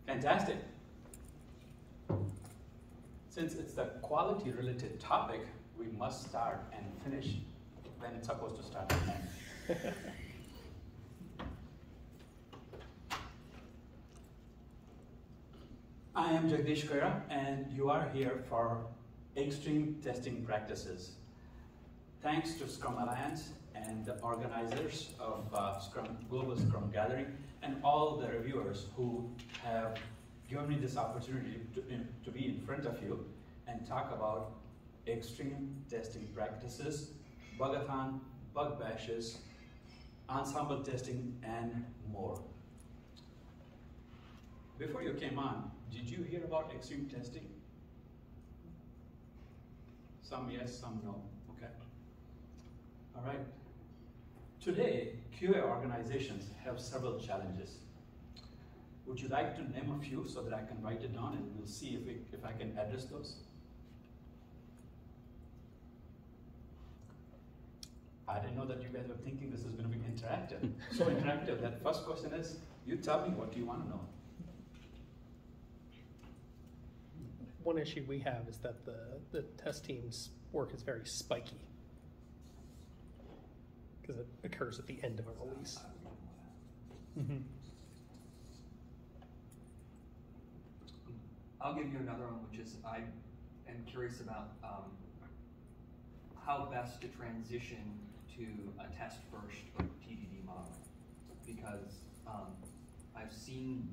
Fantastic. Since it's the quality-related topic, we must start and finish when it's supposed to start and end. I am Jagdish Khaira, and you are here for eXtreme testing practices. Thanks to Scrum Alliance and the organizers of Global Scrum Gathering and all the reviewers who have given me this opportunity to be in front of you and talk about eXtreme testing practices, Bug-a-Thon, bug bashes, Ensemble testing, and more. Before you came on, did you hear about eXtreme testing? Some yes, some no. Okay. All right. Today, QA organizations have several challenges. Would you like to name a few so that I can write it down and we'll see if I can address those? I didn't know that you guys were thinking this is going to be interactive. So interactive that first question is, you tell me what you want to know. One issue we have is that the test team's work is very spiky because it occurs at the end of a release. Mm-hmm. I'll give you another one, which is I am curious about how best to transition to a test first or TDD model, because I've seen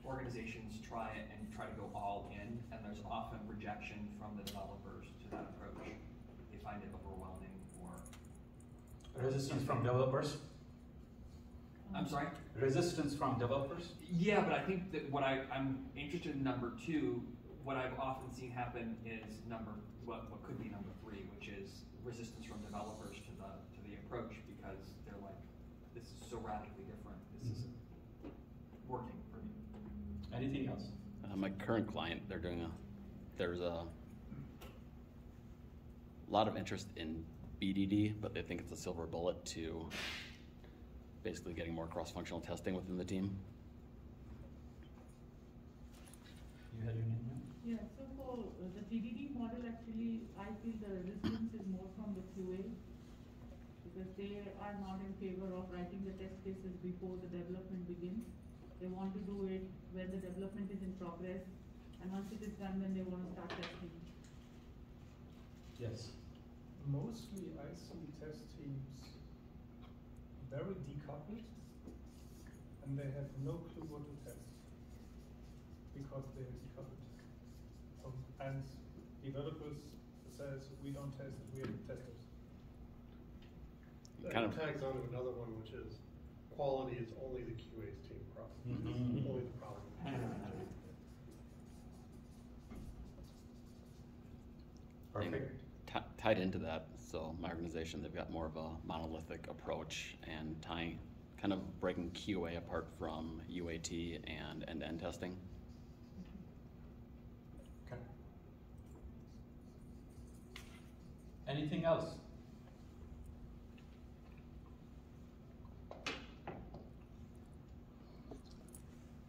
organizations try it and try to go all in, and there's often rejection from the developers to that approach. They find it overwhelming or resistance from developers. I'm sorry? Resistance from developers? Yeah, but I think that what I'm interested in number two, what I've often seen happen is what could be number three, which is resistance from developers to the approach, because they're like, this is so radically different. This isn't working for me. Anything else? My current client, there's a lot of interest in BDD, but they think it's a silver bullet to basically getting more cross-functional testing within the team. You had your name? Yeah, so for the TDD model, actually, I feel the resistance is more from the QA, because they are not in favor of writing the test cases before the development begins. They want to do it when the development is in progress, and once it is done, then they want to start testing. Yes. Mostly I see test teams very decoupled, and they have no clue what to test because they are decoupled. And developers says we don't test it, we are the testers. That kind of tags on to another one, which is quality is only the QA's team problem. Mm-hmm. Only the problem. Perfect. Tied into that, so my organization, they've got more of a monolithic approach and kind of breaking QA apart from UAT and end-to-end testing. Okay. Anything else?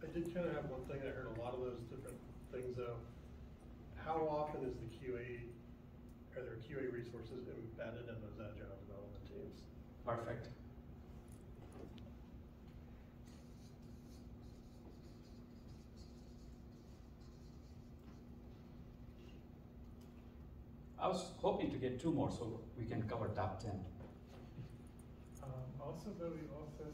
I did kind of have one thing. I heard a lot of those different things though. How often is the are there QA resources embedded in those agile development teams? Perfect. I was hoping to get two more so we can cover top 10. Also very often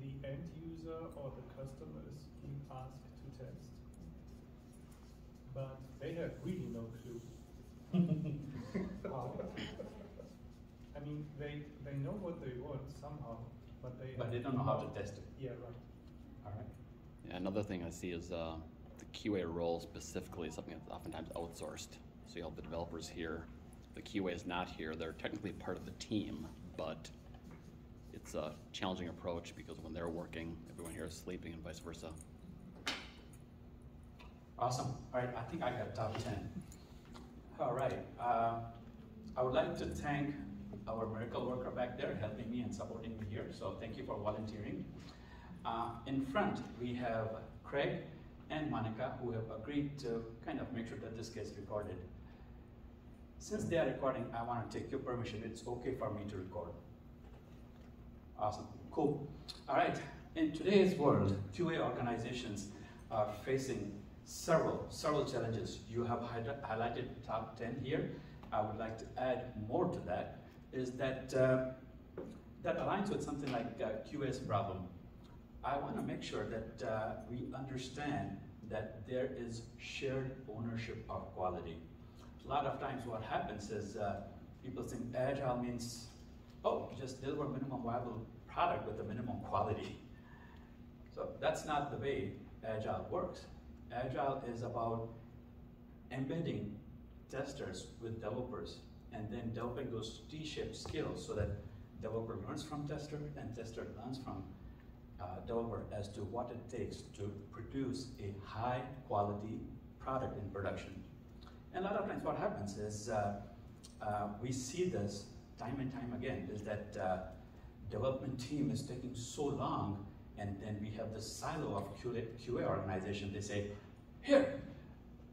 the end user or the customer is being asked to test, but they have really no clue. How? I mean, they know what they want somehow, but they don't know how to test it. Yeah, right. All right. Yeah, another thing I see is the QA role specifically is something that's oftentimes outsourced. So you have the developers here, the QA is not here. They're technically part of the team, but it's a challenging approach because when they're working, everyone here is sleeping and vice versa. Awesome. All right, I think I got top 10. All right. I would like to thank our miracle worker back there helping me and supporting me here. So thank you for volunteering. In front, we have Craig and Monica, who have agreed to kind of make sure that this gets recorded. Since they are recording, I want to take your permission. It's okay for me to record. Awesome, cool. All right, in today's world, QA organizations are facing several challenges. You have highlighted top 10 here. I would like to add more to that, is that that aligns with something like QA's problem. I want to make sure that we understand that there is shared ownership of quality. A lot of times what happens is people think agile means, oh, just deliver minimum viable product with a minimum quality. So that's not the way agile works. Agile is about embedding testers with developers and then developing those T-shaped skills so that developer learns from tester and tester learns from developer as to what it takes to produce a high quality product in production. And a lot of times what happens is we see this time and time again, is that development team is taking so long, and then we have this silo of QA organization. They say, here,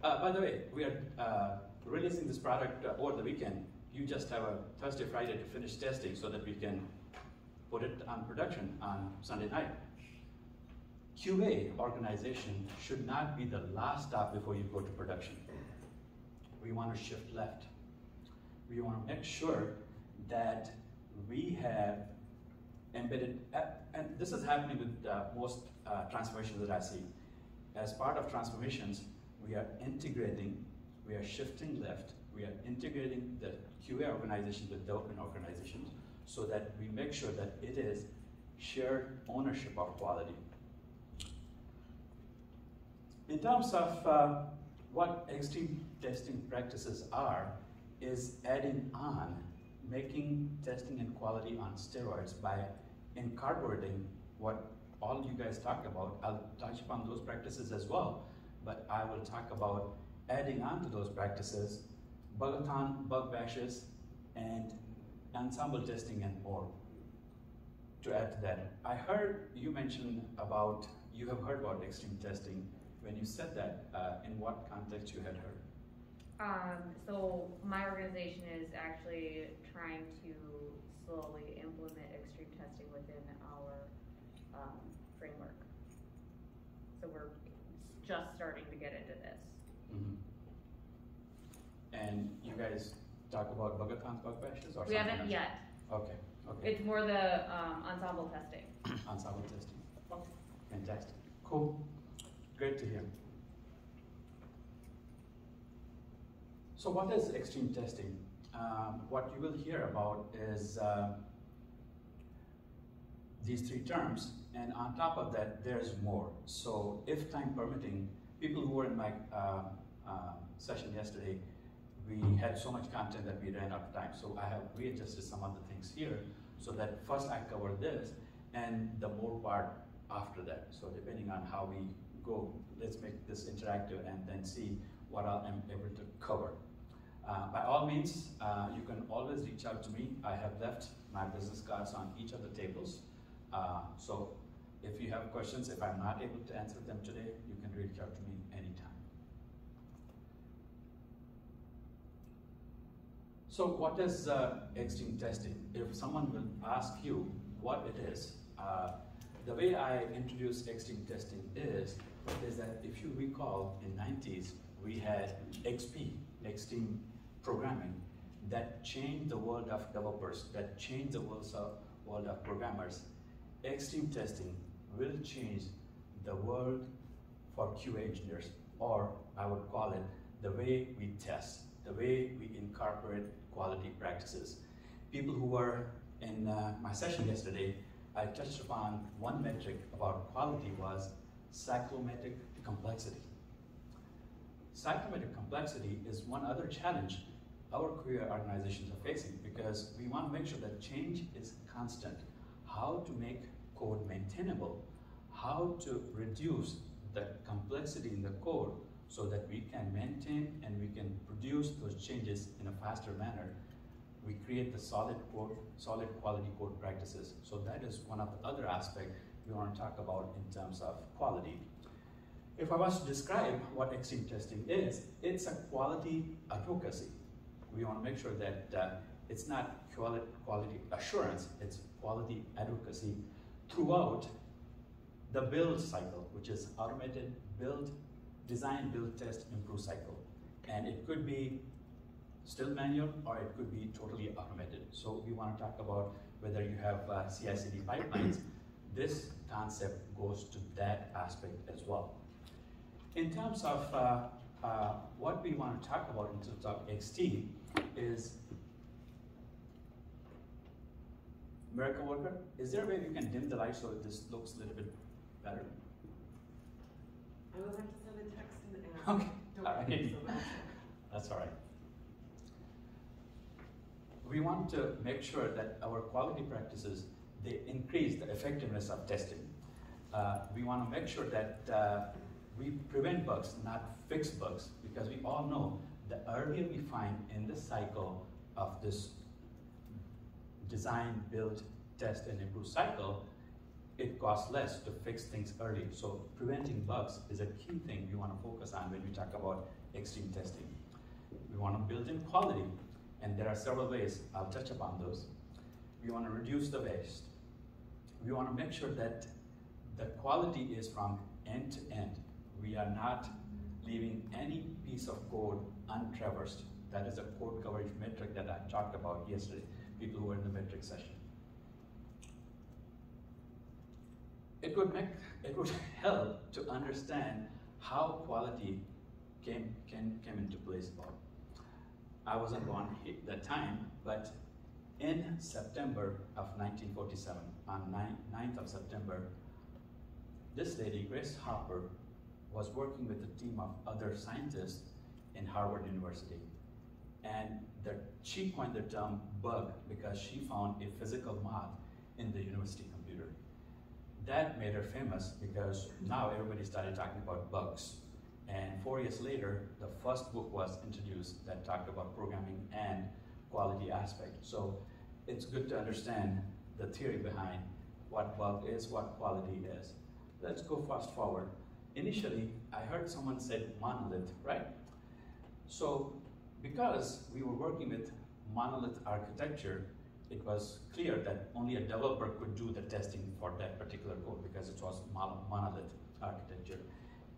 by the way, we are releasing this product over the weekend. You just have a Thursday, Friday to finish testing so that we can put it on production on Sunday night. QA organization should not be the last stop before you go to production. We want to shift left. We want to make sure that we have embedded, and this is happening with most transformations that I see. As part of transformations, we are integrating, we are shifting left, we are integrating the QA organization with development organizations so that we make sure that it is shared ownership of quality. In terms of what eXtreme testing practices are, is adding on, making testing and quality on steroids by incorporating what all you guys talked about. I'll touch upon those practices as well, but I will talk about adding on to those practices, Bug-a-Thon, bug bashes, and Ensemble testing and more. To add to that, I heard you mention about, you have heard about eXtreme testing. When you said that, in what context you had heard? So my organization is actually trying to slowly implement eXtreme testing within our framework. So we're just starting to get into this. Mm-hmm. And you guys talk about Bug-a-Thons, bug bashes, or we something haven't else? yet. Okay, okay. It's more the ensemble testing. Ensemble testing. Fantastic. Cool. Great to hear. So what is eXtreme testing? What you will hear about is these three terms, and on top of that, there's more. So if time permitting, people who were in my session yesterday, we had so much content that we ran out of time. So I have readjusted some of the things here so that first I cover this and the more part after that. So depending on how we go, let's make this interactive and then see what I'm able to cover. By all means, you can always reach out to me. I have left my business cards on each of the tables. So if you have questions, if I'm not able to answer them today, you can reach out to me anytime. So what is eXtreme testing? If someone will ask you what it is, the way I introduce eXtreme testing is that if you recall, in 90s, we had XP, eXtreme programming, that changed the world of developers, that changed the world of programmers. eXtreme testing will change the world for QA engineers, or I would call it the way we test, the way we incorporate quality practices. People who were in my session yesterday, I touched upon one metric about quality was cyclomatic complexity. Cyclomatic complexity is one other challenge our QA organizations are facing, because we want to make sure that change is constant. How to make code maintainable, how to reduce the complexity in the code so that we can maintain and we can produce those changes in a faster manner. We create the solid quality code practices. So that is one of the other aspects we want to talk about in terms of quality. If I was to describe what eXtreme testing is, it's a quality advocacy. We want to make sure that it's not quality assurance, it's quality advocacy throughout the build cycle, which is automated build, design, build, test, improve cycle. And it could be still manual or it could be totally automated. So we want to talk about whether you have CI/CD pipelines. This concept goes to that aspect as well. In terms of what we want to talk about in terms of XT is Miracle Worker. Is there a way you can dim the light so this looks a little bit better? I will have to send a text and ask. Okay. Don't All right. worry, so That's all right. We want to make sure that our quality practices, they increase the effectiveness of testing. We want to make sure that we prevent bugs, not fix bugs, because we all know the earlier we find in the cycle of this design, build, test, and improve cycle, it costs less to fix things early. So preventing bugs is a key thing we want to focus on when we talk about eXtreme testing. We want to build in quality, and there are several ways. I'll touch upon those. We want to reduce the waste. We want to make sure that the quality is from end to end. We are not leaving any piece of code untraversed. That is a code coverage metric that I talked about yesterday, people who were in the metric session. It would help to understand how quality came into place. I wasn't born at that time, but in September of 1947, on 9th of September, this lady, Grace Hopper, was working with a team of other scientists in Harvard University. And she coined the term bug because she found a physical moth in the university computer. That made her famous because now everybody started talking about bugs. And 4 years later, the first book was introduced that talked about programming and quality aspect. So it's good to understand the theory behind what bug is, what quality is. Let's go fast forward. Initially, I heard someone said monolith, right? So because we were working with monolith architecture, it was clear that only a developer could do the testing for that particular code because it was monolith architecture.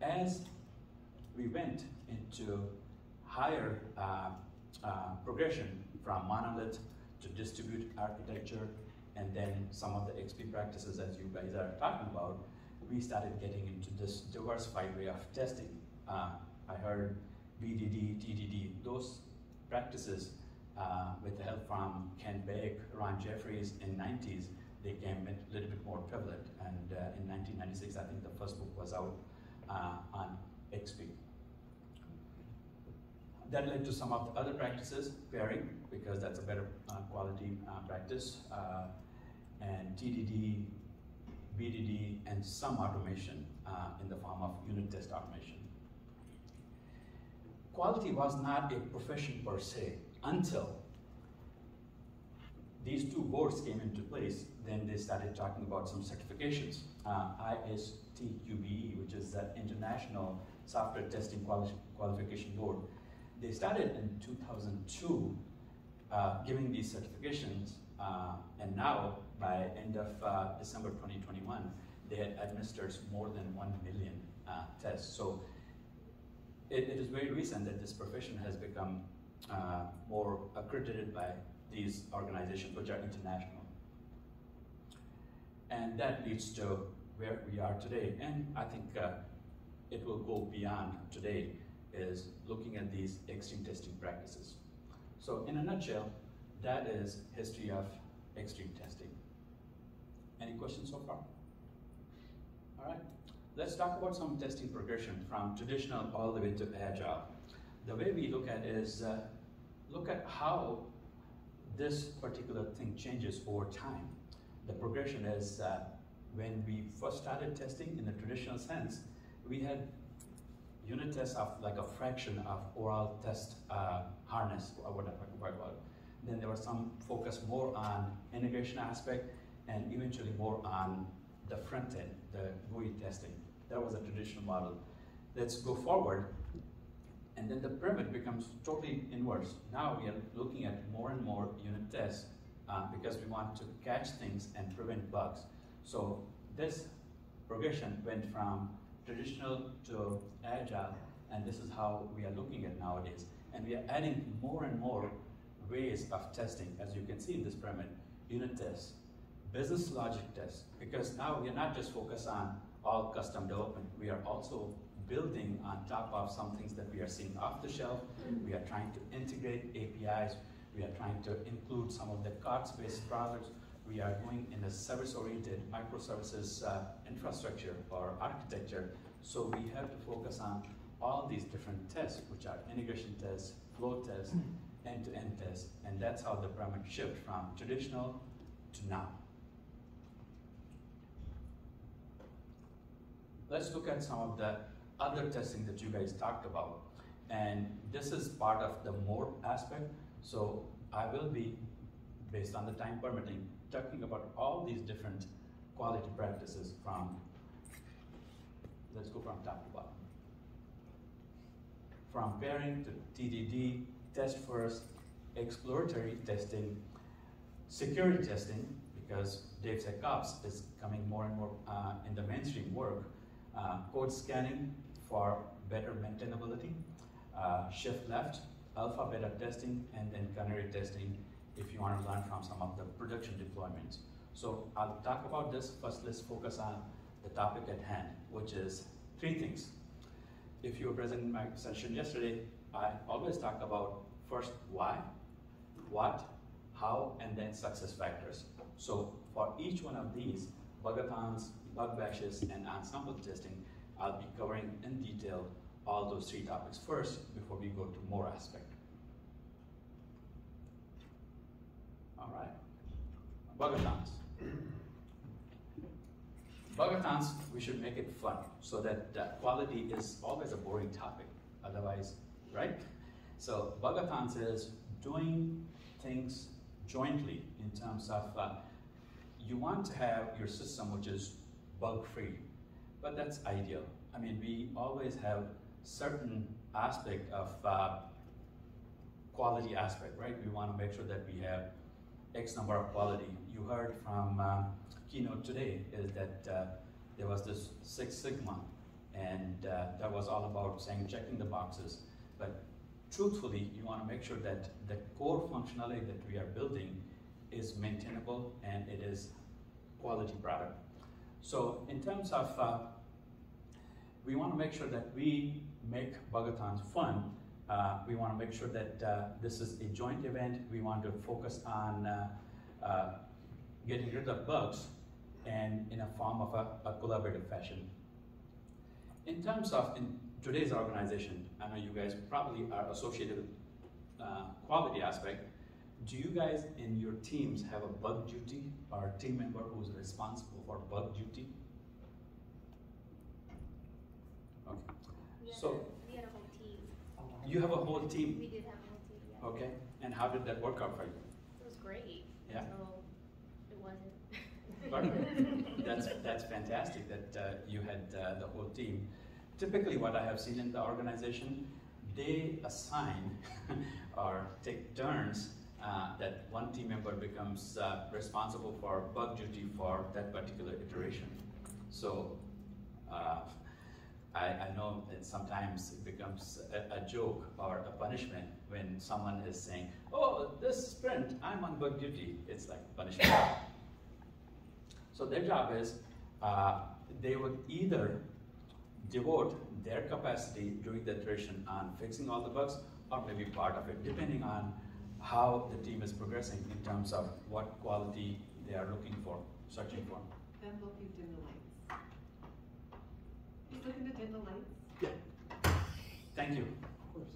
As we went into higher progression from monolith to distributed architecture, and then some of the XP practices as you guys are talking about, we started getting into this diversified way of testing. I heard BDD, TDD, those practices with the help from Ken Beck, Ron Jeffries in 90s, they became a little bit more prevalent. And in 1996, I think the first book was out on XP. That led to some of the other practices, pairing, because that's a better quality practice, and TDD, BDD, and some automation in the form of unit test automation. Quality was not a profession per se until these two boards came into place. Then they started talking about some certifications. ISTQB, which is the International Software Testing Qualification Board. They started in 2002 giving these certifications, and now by end of December 2021, they had administered more than 1 million tests. So it is very recent that this profession has become more accredited by these organizations, which are international. And that leads to where we are today. And I think it will go beyond today, is looking at these extreme testing practices. So in a nutshell, that is history of extreme testing. Any questions so far? All right, let's talk about some testing progression from traditional all the way to agile. The way we look at it is look at how this particular thing changes over time. The progression is when we first started testing in the traditional sense, we had unit tests of like a fraction of overall test harness, or whatever I can talk about. Then there was some focus more on integration aspect and eventually more on the front end, the GUI testing. That was a traditional model. Let's go forward, and then the pyramid becomes totally inverse. Now we are looking at more and more unit tests because we want to catch things and prevent bugs. So this progression went from traditional to agile, and this is how we are looking at nowadays. And we are adding more and more ways of testing, as you can see in this pyramid. Unit tests, business logic tests, because now we are not just focused on all custom development, we are also building on top of some things that we are seeing off the shelf. We are trying to integrate APIs, we are trying to include some of the cards-based products. We are going in a service-oriented microservices infrastructure or architecture. So we have to focus on all these different tests, which are integration tests, flow tests, end-to-end tests, and that's how the pyramid shifts from traditional to now. Let's look at some of the other testing that you guys talked about. And this is part of the more aspect. So I will be, based on the time permitting, talking about all these different quality practices from, let's go from top to bottom. From pairing to TDD, test first, exploratory testing, security testing, because DevSecOps is coming more and more in the mainstream work, code scanning for better maintainability, shift left, alpha beta testing, and then canary testing if you want to learn from some of the production deployments. So I'll talk about this. First, let's focus on the topic at hand, which is three things. If you were present in my session yesterday, I always talk about first why, what, how, and then success factors. So for each one of these, Bug-a-Thons, bug bashes, and Ensemble testing, I'll be covering in detail all those three topics first before we go to more aspect. All right, Bug-a-Thons. Bug-a-Thons, we should make it fun so that quality is always a boring topic, otherwise, right? So Bug-a-Thons is doing things jointly in terms of you want to have your system which is bug-free, but that's ideal. I mean, we always have certain aspect of quality aspect, right? We want to make sure that we have X number of quality. You heard from keynote today is that there was this Six Sigma, and that was all about saying checking the boxes. But truthfully, you want to make sure that the core functionality that we are building is maintainable and it is quality product. So in terms of, we want to make sure that we make Bug-a-Thons fun. We want to make sure that this is a joint event. We want to focus on getting rid of bugs and in a form of a collaborative fashion. In terms of in today's organization, I know you guys probably are associated with quality aspect. Do you guys in your teams have a bug duty or a team member who's responsible for bug duty? Okay. We had a whole team. You have a whole team? We did have a whole team, yeah. Okay, and how did that work out for you? It was great. Yeah. So it wasn't. That's fantastic that you had the whole team. Typically what I have seen in the organization, they assign or take turns that one team member becomes responsible for bug duty for that particular iteration. So I know that sometimes it becomes a joke or a punishment when someone is saying, oh, this sprint, I'm on bug duty. It's like punishment. So their job is, they would either devote their capacity during the iteration on fixing all the bugs, or maybe part of it, depending on how the team is progressing in terms of what quality they are looking for, searching for. Then look, you dim the lights. He's looking to dim the lights. Yeah. Thank you. Of course.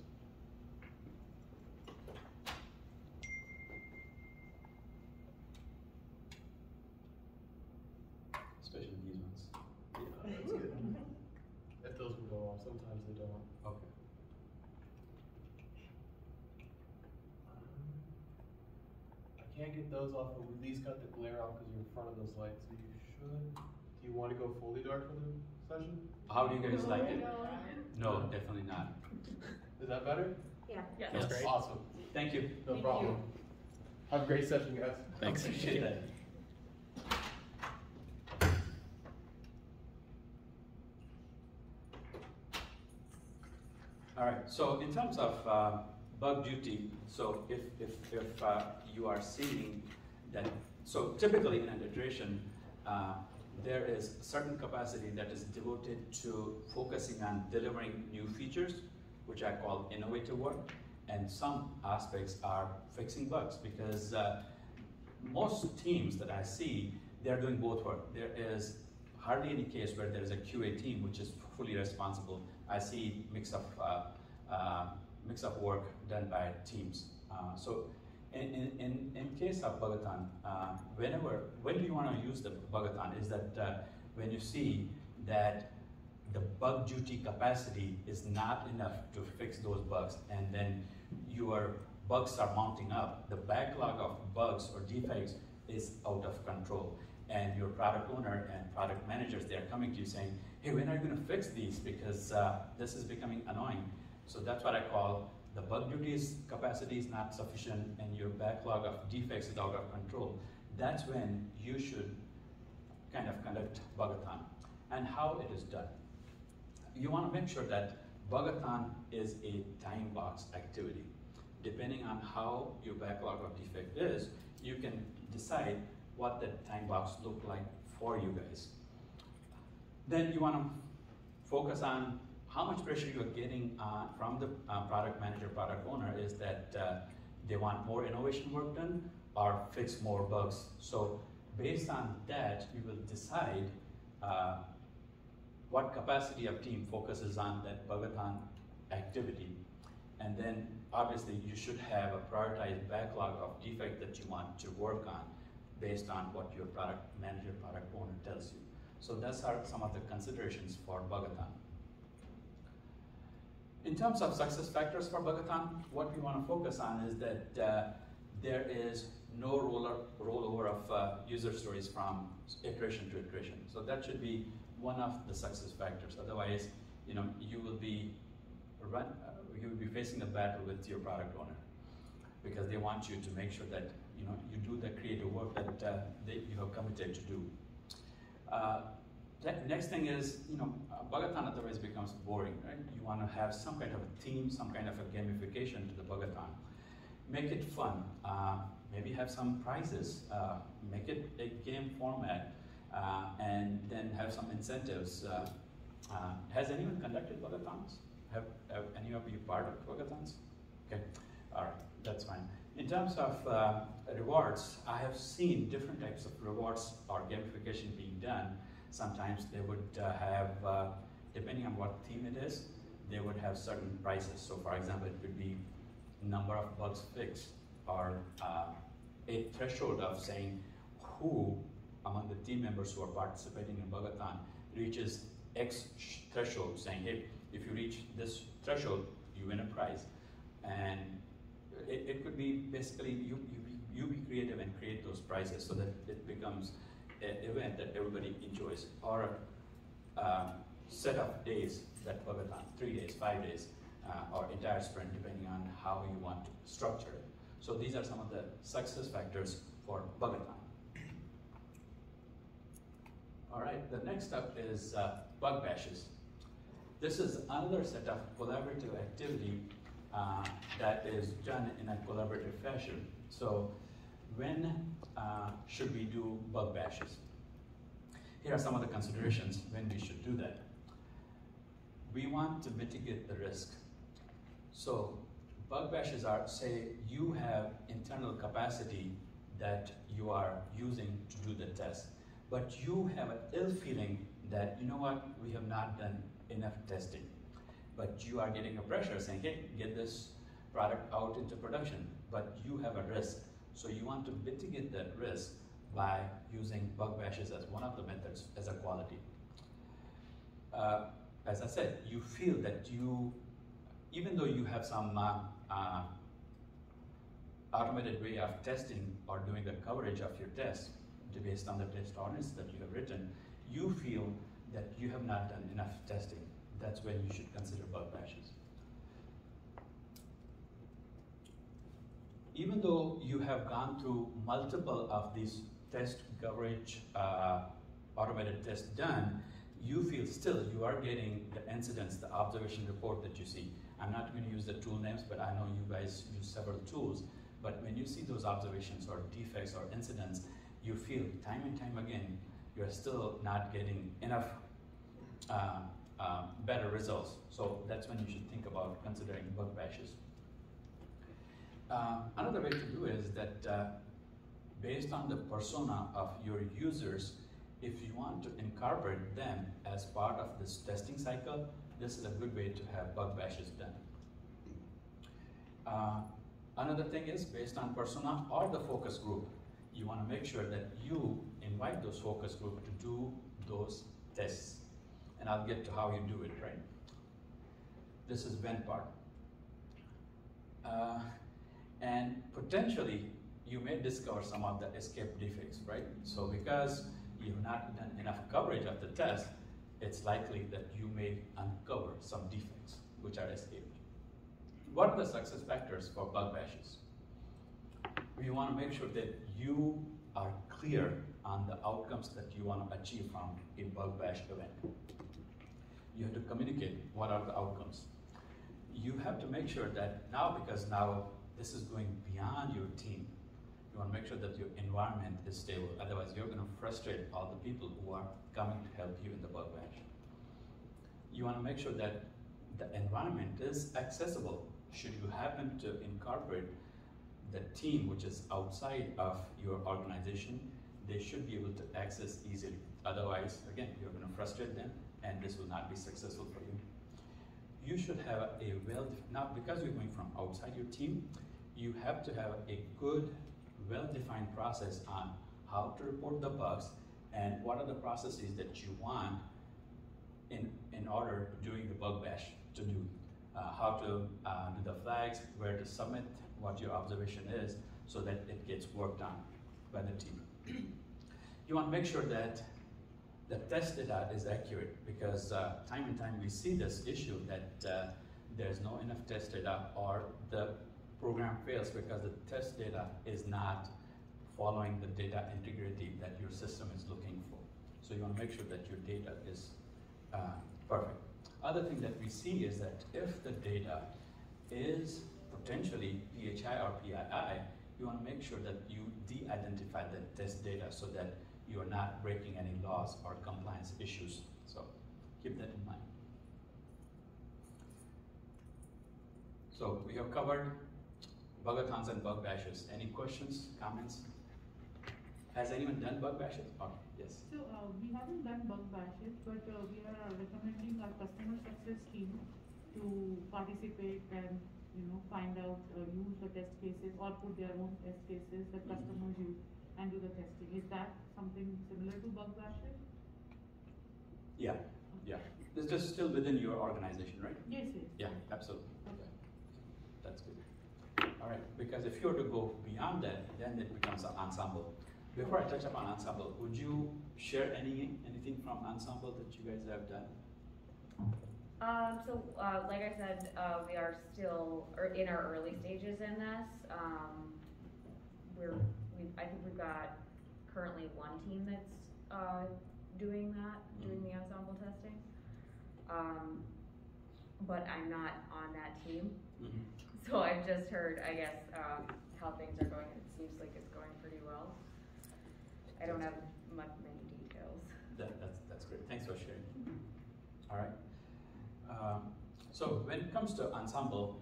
Especially these ones. Yeah, that's good. If those will go off, sometimes they don't. Okay. I can't get those off, but we at least got the glare off because you're in front of those lights. So you should. Do Do you want to go fully dark for the session? How do you guys like it? No, definitely not. Is that better? Yeah. Yeah, that's great. Awesome. Thank you. No problem. Have a great session, guys. Thanks. Appreciate that. All right, so in terms of bug duty, so if you are seeing that, so typically in an iteration, there is certain capacity that is devoted to focusing on delivering new features, which I call innovative work, and some aspects are fixing bugs, because most teams that I see, they're doing both work. There is hardly any case where there is a QA team which is fully responsible. I see mix of work done by teams. So in case of Bug-a-Thon, when do you want to use the Bug-a-Thon is that when you see that the bug duty capacity is not enough to fix those bugs, and then your bugs are mounting up, the backlog of bugs or defects is out of control, and your product owner and product managers, they are coming to you saying, hey, when are you going to fix these, because this is becoming annoying. So that's what I call the bug duties capacity is not sufficient and your backlog of defects is out of control. That's when you should kind of conduct Bug-a-Thon. And how it is done. You want to make sure that Bug-a-Thon is a time box activity. Depending on how your backlog of defect is, you can decide what that time box look like for you guys. Then you want to focus on how much pressure you are getting from the product manager, product owner, is that they want more innovation work done or fix more bugs. So based on that, you will decide what capacity of team focuses on that Bug-a-Thon activity. And then obviously you should have a prioritized backlog of defect that you want to work on based on what your product manager, product owner tells you. So those are some of the considerations for Bug-a-Thon. In terms of success factors for Bug-a-Thon, what we want to focus on is that there is no rollover of user stories from iteration to iteration. So that should be one of the success factors. Otherwise, you will be facing a battle with your product owner, because they want you to make sure that you do the creative work that you have committed to do. Next thing is, Bug-a-Thon otherwise becomes boring, right? You want to have some kind of a theme, some kind of a gamification to the Bug-a-Thon. Make it fun. Maybe have some prizes. Make it a game format, and then have some incentives. Has anyone conducted Bug-a-Thons? Have any of you part of Bug-a-Thons? Okay, all right, that's fine. In terms of rewards, I have seen different types of rewards or gamification being done. Sometimes they would have, depending on what theme it is, they would have certain prices. So for example, it could be number of bugs fixed, or a threshold of saying who among the team members who are participating in Bug-a-Thon reaches X threshold, saying, hey, if you reach this threshold, you win a prize. And it could be basically you be creative and create those prizes so that it becomes an event that everybody enjoys, or a set of days that Bug-a-Thon, 3 days, 5 days, or entire sprint, depending on how you want to structure it. So these are some of the success factors for Bug-a-Thon. All right, the next up is bug bashes. This is another set of collaborative activity that is done in a collaborative fashion. So when should we do bug bashes? Here are some of the considerations when we should do that. We want to mitigate the risk. So bug bashes are, say you have internal capacity that you are using to do the test, but you have an ill feeling that, you know what, we have not done enough testing. But you are getting a pressure saying, hey, get this product out into production, but you have a risk. So you want to mitigate that risk by using bug bashes as one of the methods as a quality. As I said, you feel that even though you have some automated way of testing or doing the coverage of your test based on the test orders that you have written, you feel that you have not done enough testing, that's when you should consider bug bashes. Even though you have gone through multiple of these test coverage automated tests done, you feel still you are getting the incidents, the observation report that you see. I'm not going to use the tool names, but I know you guys use several tools. But when you see those observations or defects or incidents, you feel time and time again, you're still not getting enough better results. So that's when you should think about considering bug bashes. Another way to do it is that based on the persona of your users, if you want to incorporate them as part of this testing cycle, this is a good way to have bug bashes done. Another thing is based on persona or the focus group. You want to make sure that you invite those focus group to do those tests. And I'll get to how you do it, right? This is one part. And potentially, you may discover some of the escape defects, right? So because you've not done enough coverage of the test, it's likely that you may uncover some defects which are escaped. What are the success factors for bug bashes? We want to make sure that you are clear on the outcomes that you want to achieve from a bug bash event. You have to communicate what are the outcomes. You have to make sure that now, because now this is going beyond your team, you want to make sure that your environment is stable. Otherwise, you're going to frustrate all the people who are coming to help you in the bug bash. You want to make sure that the environment is accessible. Should you happen to incorporate the team which is outside of your organization, they should be able to access easily. Otherwise, again, you're going to frustrate them and this will not be successful for you. You should have now because you're going from outside your team, you have to have a good, well-defined process on how to report the bugs and what are the processes that you want in order during the bug bash to do. How to do the flags, where to submit what your observation is so that it gets worked on by the team. You want to make sure that the test data is accurate because time and time we see this issue that there's no enough test data or the program fails because the test data is not following the data integrity that your system is looking for. So you want to make sure that your data is perfect. Other thing that we see is that if the data is potentially PHI or PII, you want to make sure that you de-identify the test data so that you are not breaking any laws or compliance issues. So keep that in mind. So we have covered Bug-a-Thons and bug bashes. Any questions, comments? Has anyone done bug bashes? Oh, yes. So we haven't done bug bashes, but we are recommending our customer success team to participate and find out, use the test cases or put their own test cases that customers use and do the testing. Is that something similar to bug bashes? Yeah, yeah. It's just still within your organization, right? Yes, yes. Yeah, absolutely. Okay. That's good. All right, because if you were to go beyond that, then it becomes an ensemble. Before I touch upon Ensemble, would you share anything from Ensemble that you guys have done? Like I said, we are still in our early stages in this. I think we've got currently one team that's doing the Ensemble testing. But I'm not on that team. Mm-hmm. So I've just heard, I guess, how things are going. It seems like it's going pretty well. I don't have many details. That's great. Thanks for sharing. All right. So when it comes to Ensemble,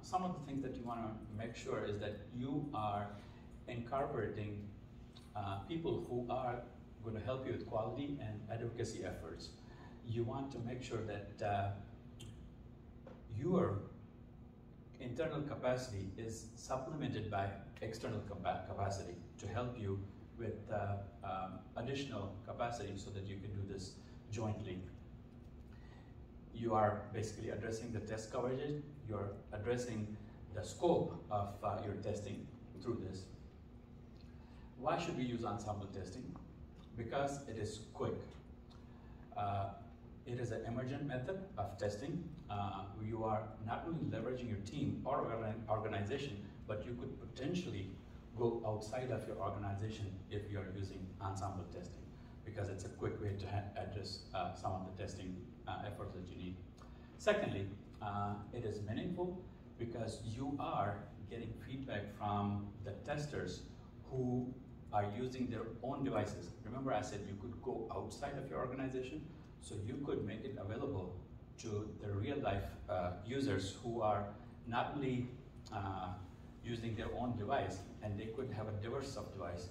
some of the things that you want to make sure is that you are incorporating people who are going to help you with quality and advocacy efforts. You want to make sure that your internal capacity is supplemented by external capacity to help you with additional capacity so that you can do this jointly. You are basically addressing the test coverage, you're addressing the scope of your testing through this. Why should we use Ensemble testing? Because it is quick. It is an emergent method of testing. You are not only leveraging your team or organization, but you could potentially go outside of your organization if you are using Ensemble testing, because it's a quick way to address some of the testing efforts that you need. Secondly, it is meaningful because you are getting feedback from the testers who are using their own devices. Remember I said you could go outside of your organization, so you could make it available to the real life users who are not only using their own device, and they could have a diverse of device.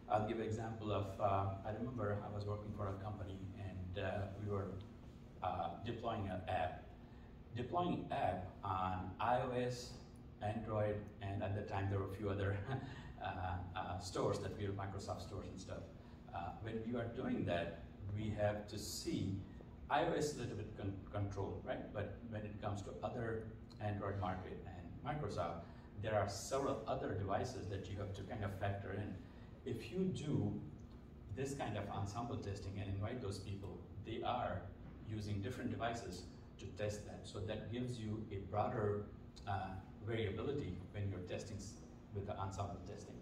I'll give an example of, I remember I was working for a company and we were deploying an app. Deploying app on iOS, Android, and at the time there were a few other stores that were Microsoft stores and stuff. When you are doing that, we have to see iOS a little bit controlled, right? But when it comes to other Android market and Microsoft, there are several other devices that you have to kind of factor in. If you do this kind of ensemble testing and invite those people, they are using different devices to test that. So that gives you a broader variability when you're testing with the ensemble testing.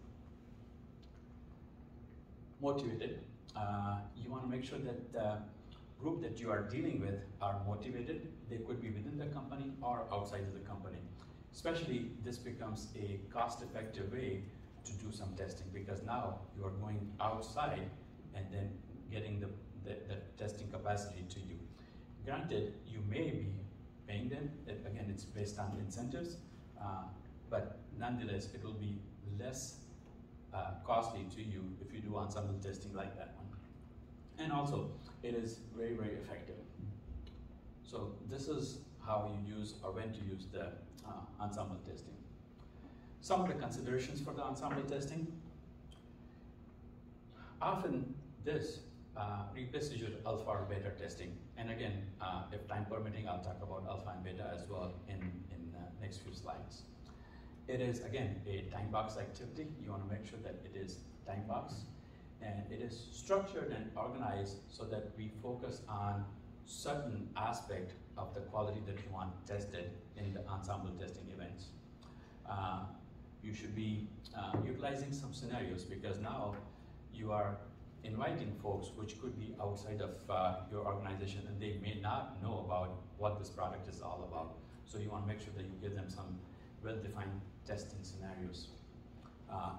Motivated. You want to make sure that the group that you are dealing with are motivated. They could be within the company or outside of the company. Especially this becomes a cost-effective way to do some testing, because now you are going outside and then getting the testing capacity to you. Granted, you may be paying them, again it's based on incentives, but nonetheless it will be less costly to you if you do ensemble testing like that one. And also, it is very, very effective. So this is how you use or when to use the ensemble testing. Some of the considerations for the ensemble testing. Often this replaces your alpha or beta testing. And again, if time permitting, I'll talk about alpha and beta as well in the next few slides. It is, again, a time box activity. You want to make sure that it is time box. And it is structured and organized so that we focus on certain aspect of the quality that you want tested in the ensemble testing events. You should be utilizing some scenarios, because now you are inviting folks which could be outside of your organization and they may not know about what this product is all about. So you want to make sure that you give them some well-defined testing scenarios.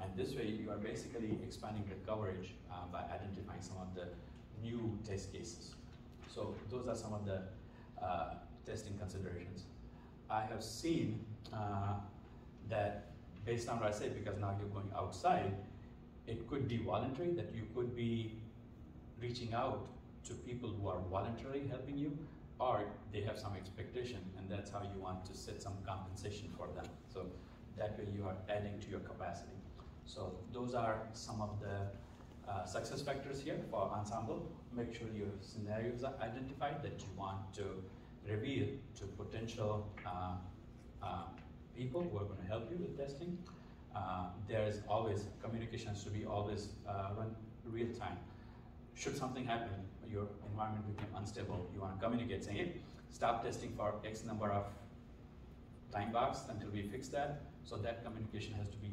And this way you are basically expanding the coverage by identifying some of the new test cases. So those are some of the testing considerations. I have seen that based on what I said, because now you're going outside, it could be voluntary, that you could be reaching out to people who are voluntarily helping you, or they have some expectation, and that's how you want to set some compensation for them. So that way you are adding to your capacity. So those are some of the success factors here for Ensemble. Make sure your scenarios are identified that you want to reveal to potential people who are going to help you with testing. There's always, communication has to be always run real time. Should something happen, your environment become unstable, you want to communicate saying, hey, stop testing for X number of time box until we fix that. So that communication has to be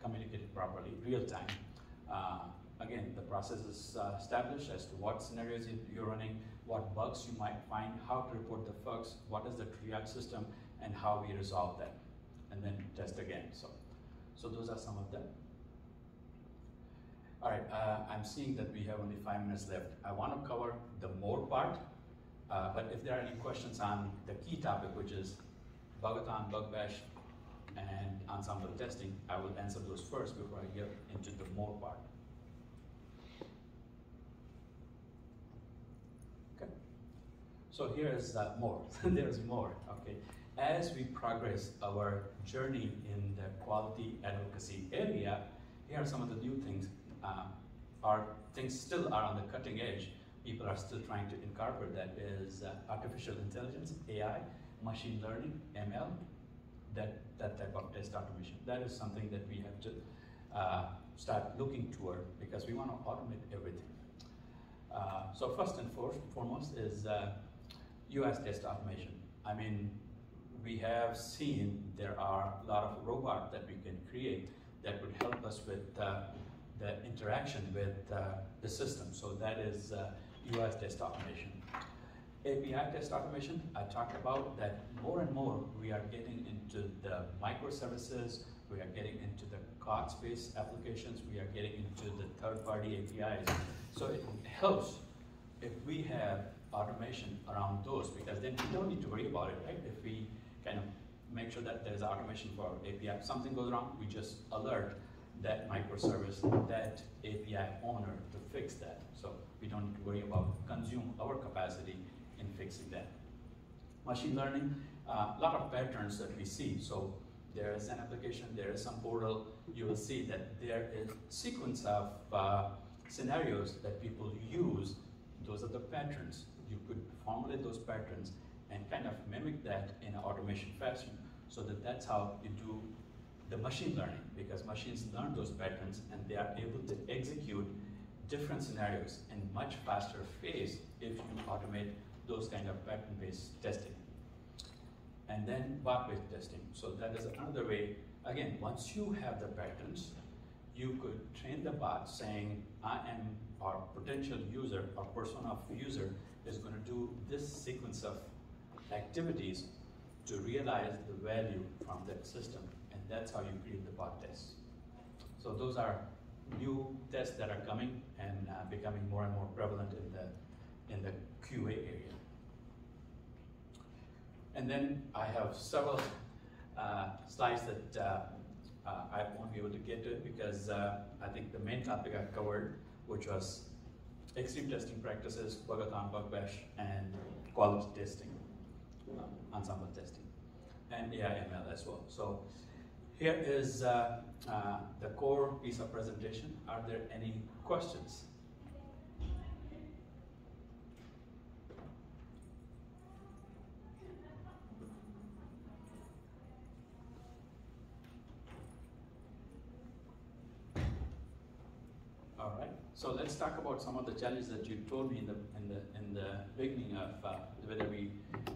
communicated properly, real time. Again, the process is established as to what scenarios you're running, what bugs you might find, how to report the bugs, what is the triage system, and how we resolve that, and then test again. So those are some of them. All right, I'm seeing that we have only 5 minutes left. I want to cover the more part, but if there are any questions on the key topic, which is Bug-a-Thon, Bug Bash, and ensemble testing, I will answer those first before I get into the more part. Okay. So here is more. There's more. Okay. As we progress our journey in the quality advocacy area, here are some of the new things. Things still are on the cutting edge. People are still trying to incorporate that is artificial intelligence, AI, machine learning, ML, that type of test automation. That is something that we have to start looking toward, because we want to automate everything. So first and foremost is US test automation. I mean, we have seen there are a lot of robots that we can create that would help us with the interaction with the system. So that is US test automation. API test automation, I talked about that more and more we are getting into the microservices, we are getting into the COTS-based applications, we are getting into the third-party APIs. So it helps if we have automation around those, because then we don't need to worry about it, right? If we kind of make sure that there's automation for API, something goes wrong, we just alert that microservice, that API owner to fix that. So we don't need to worry about consume our capacity in fixing that. Machine learning, a lot of patterns that we see. So there is an application, there is some portal, you will see that there is a sequence of scenarios that people use. Those are the patterns. You could formulate those patterns and kind of mimic that in an automation fashion, so that that's how you do the machine learning, because machines learn those patterns and they are able to execute different scenarios in much faster phase if you automate those kind of pattern-based testing. And then bot-based testing. So that is another way. Again, once you have the patterns, you could train the bot saying, I am our potential user, our persona of user is going to do this sequence of activities to realize the value from that system. And that's how you create the bot tests. So those are new tests that are coming and becoming more and more prevalent in the QA area. And then I have several slides that I won't be able to get to it because I think the main topic I covered, which was extreme testing practices, Bug-a-Thon, bug bash, and quality testing, ensemble testing, and AI/ML as well. So here is the core piece of presentation. Are there any questions? All right. So let's talk about some of the challenges that you told me in the beginning of whether we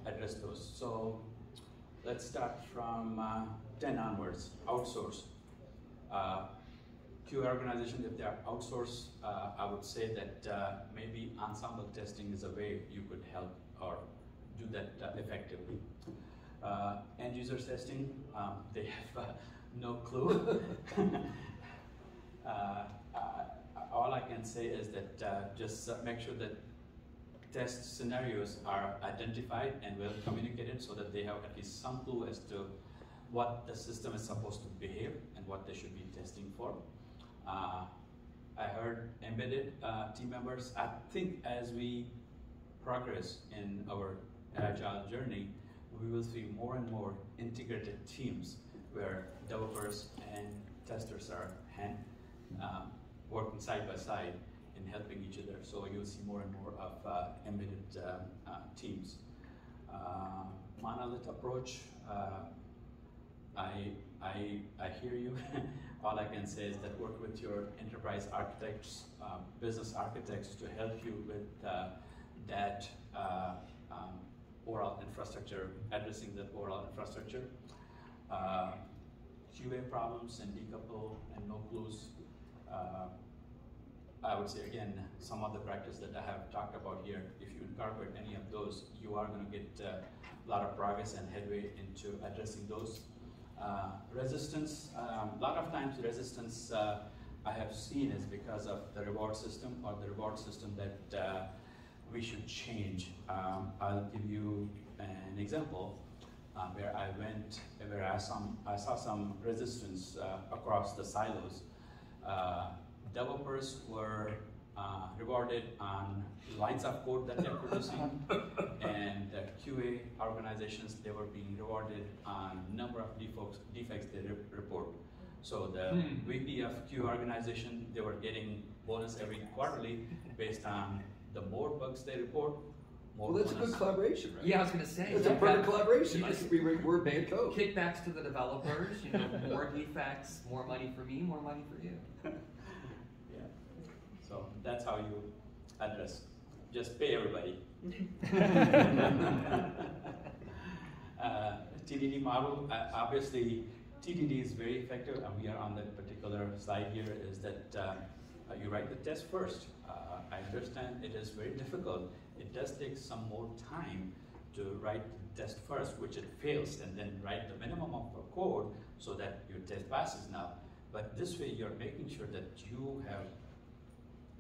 address those. So let's start from 10 onwards. Outsource. QA organization, if they are outsourced, I would say that maybe ensemble testing is a way you could help or do that effectively. End user testing, they have no clue. All I can say is that just make sure that test scenarios are identified and well communicated so that they have at least some clue as to what the system is supposed to behave and what they should be testing for. I heard embedded team members. I think as we progress in our agile journey, we will see more and more integrated teams where developers and testers are working side by side and helping each other. So you'll see more and more of embedded teams. Monolith approach. I hear you. All I can say is that work with your enterprise architects, business architects to help you with that overall infrastructure, addressing the overall infrastructure. QA problems and decouple and no clues. I would say again, some of the practice that I have talked about here, if you incorporate any of those, you are going to get a lot of progress and headway into addressing those. Resistance, a lot of times resistance I have seen is because of the reward system or the reward system that we should change. I'll give you an example where I saw some resistance across the silos. Developers were rewarded on lines of code that they're producing, and the QA organizations, they were being rewarded on number of defects they report. So the VP of QA organization, they were getting bonus every quarterly based on the more bugs they report. Well, that's bonus. a good collaboration, right? Yeah, I was going to say. It's a perfect collaboration. We're bad code. Kickbacks to the developers, more defects, more money for me, more money for you. Yeah. So that's how you address. Just pay everybody. TDD model, obviously TDD is very effective, and we are on that particular slide here, is that you write the test first. I understand it is very difficult. It does take some more time to write the test first, which it fails, and then write the minimum of the code so that your test passes now. But this way you're making sure that you have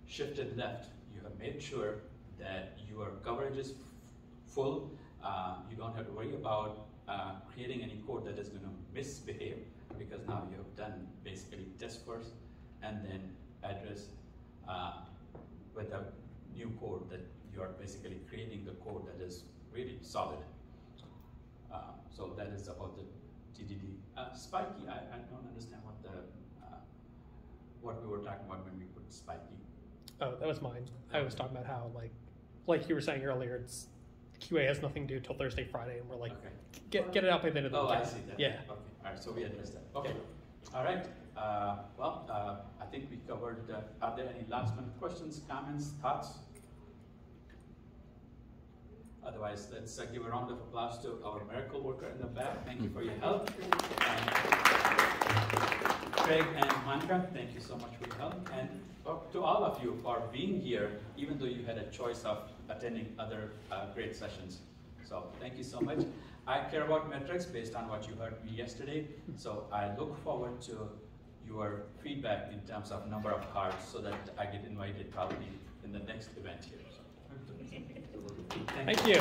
shifted left. You have made sure that your coverage is full. You don't have to worry about creating any code that is going to misbehave, because now you have done basically test first and then address with a new code that you are basically creating the code that is really solid. So that is about the TDD. Spiky, I don't understand what we were talking about when we put spiky. Oh, that was mine. I was talking about how, like you were saying earlier, it's QA has nothing to do till Thursday, Friday, and we're like, get it out by the end of the weekend. I see that. Yeah. Okay. All right. So we addressed that. Okay. All right. I think we covered. Are there any last minute questions, comments, thoughts? Otherwise, let's give a round of applause to our miracle worker in the back. Thank you for your help. And Craig and Monica, thank you so much for your help. And to all of you for being here, even though you had a choice of attending other great sessions. So thank you so much. I care about metrics based on what you heard me yesterday. So I look forward to your feedback in terms of number of cards so that I get invited probably in the next event here. So, Thank you.